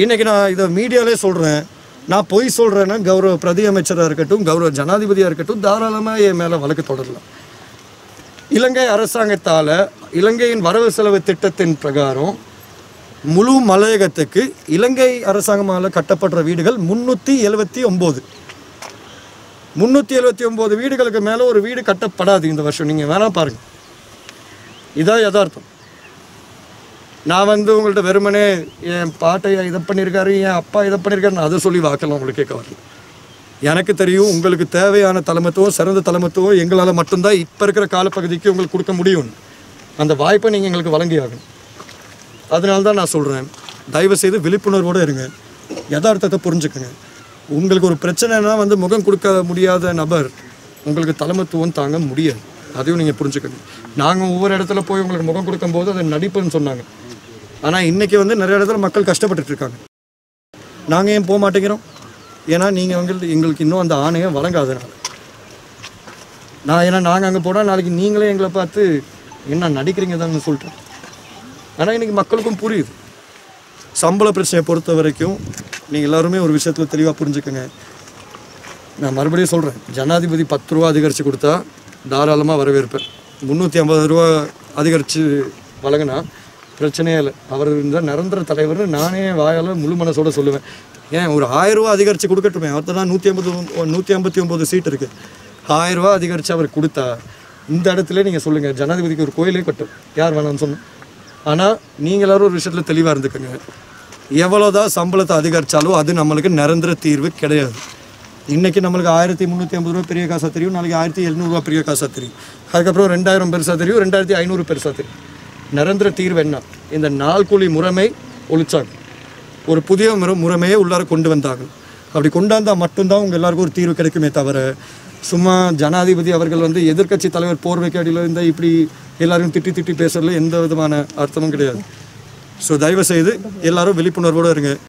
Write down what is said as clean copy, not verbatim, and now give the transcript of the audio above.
இன்றைக்கி நான் இதை மீடியாவிலே சொல்கிறேன். நான் பொய் சொல்கிறேன்னா கௌரவ பிரதி அமைச்சராக இருக்கட்டும், கௌரவ ஜனாதிபதியாக இருக்கட்டும், தாராளமாக என் மேலே வழக்கு தொடரலாம். இலங்கை அரசாங்கத்தால் இலங்கையின் வரவு செலவு திட்டத்தின் பிரகாரம் முழு மலையகத்துக்கு இலங்கை அரசாங்கமால் கட்டப்படுற வீடுகள் 379 வீடுகளுக்கு மேலே ஒரு வீடு கட்டப்படாது இந்த வருஷம். நீங்கள் வேணால் பாருங்கள், இதான் யதார்த்தம். நான் உங்கள்கிட்ட வெறுமனே என் பாட்டை இதை பண்ணியிருக்காரு, என் அப்பா இதை பண்ணியிருக்காருன்னு அதை சொல்லி வாக்கலாம் உங்களுக்கு கேட்க வரல. எனக்கு தெரியும் உங்களுக்கு தேவையான தலைமத்துவம், சிறந்த தலைமத்துவம் எங்களால் மட்டும்தான் இப்போ இருக்கிற காலப்பகுதிக்கு உங்களுக்கு கொடுக்க முடியும். அந்த வாய்ப்பை நீங்கள் எங்களுக்கு வழங்கி ஆகணும். அதனால தான் நான் சொல்கிறேன், தயவுசெய்து விழிப்புணர்வோடு இருங்க, யதார்த்தத்தை புரிஞ்சுக்கங்க. உங்களுக்கு ஒரு பிரச்சனைனா முகம் கொடுக்க முடியாத நபர் உங்களுக்கு தலைமத்துவம் தாங்க முடியாது. அதையும் நீங்கள் புரிஞ்சுக்கணும். நாங்கள் ஒவ்வொரு இடத்துல போய் உங்களுக்கு முகம் கொடுக்கும்போது அதை நடிப்புன்னு சொன்னாங்க. ஆனால் இன்றைக்கி நிறைய இடத்துல மக்கள் கஷ்டப்பட்டுருக்காங்க. நாங்கள் ஏன் போக மாட்டேங்கிறோம்? ஏன்னா நீங்கள் எங்களுக்கு இன்னும் அந்த ஆணையை வழங்காதனால. ஏன்னா நாங்கள் அங்கே போனால் நாளைக்கு நீங்களே எங்களை பார்த்து என்ன நடிக்கிறீங்க தான்னு சொல்லிட்டோம். ஆனால் இன்றைக்கி மக்களுக்கும் புரியுது. சம்பள பிரச்சனையை பொறுத்த வரைக்கும் நீங்கள் எல்லாருமே ஒரு விஷயத்தில் தெளிவாக புரிஞ்சுக்கோங்க. நான் மறுபடியும் சொல்கிறேன், ஜனாதிபதி 10 ரூபா அதிகரித்து கொடுத்தா தாராளமாக வரவேற்பேன். 350 ரூபா அதிகரித்து வழங்கினா பிரச்சனையே இல்லை. அவர் இந்த நிரந்தர தலைவர்னு நானே வாயால் முழு மனசோட சொல்லுவேன். ஏன் ஒரு 1000 ரூபா அதிகரித்து கொடுக்கட்டுமே, அவர்கிட்ட தான் 159 சீட் இருக்குது. 1000 ரூபா அதிகரித்து அவர் கொடுத்தா இந்த இடத்துல நீங்கள் சொல்லுங்கள், ஜனாதிபதிக்கு ஒரு கோயிலே கட்டும், யார் வேணாம்னு சொன்னோம். ஆனால் நீங்கள் எல்லோரும் ஒரு விஷயத்தில் தெளிவாக இருந்துக்கோங்க. எவ்வளோதான் சம்பளத்தை அதிகரித்தாலும் அது நம்மளுக்கு நிரந்தர தீர்வு கிடையாது. இன்றைக்கி நம்மளுக்கு 1350 ரூபா பெரிய காசாக தெரியும், நாளைக்கு 1700 ரூபா பெரிய காசாக தெரியும், அதுக்கப்புறம் 2000 பெருசாக தெரியும், 2500 பெருசாக தெரியும். நிரந்தர தீர்வு என்ன? இந்த நாள் கூலி முறைமை ஒழிச்சாங்க, ஒரு புதிய முறைமையை உள்ளார கொண்டு வந்தாங்க. அப்படி கொண்டாந்தால் மட்டும்தான் உங்கள் எல்லாருக்கும் ஒரு தீர்வு கிடைக்குமே தவிர, சும்மா ஜனாதிபதி அவர்கள் எதிர்க்கட்சி தலைவர் போர்வைக்கு அடியில் இருந்தால் இப்படி எல்லாரும் திட்டி பேசுறதுல எந்த விதமான அர்த்தமும் கிடையாது. ஸோ தயவுசெய்து எல்லோரும் விழிப்புணர்வோடு இருங்க.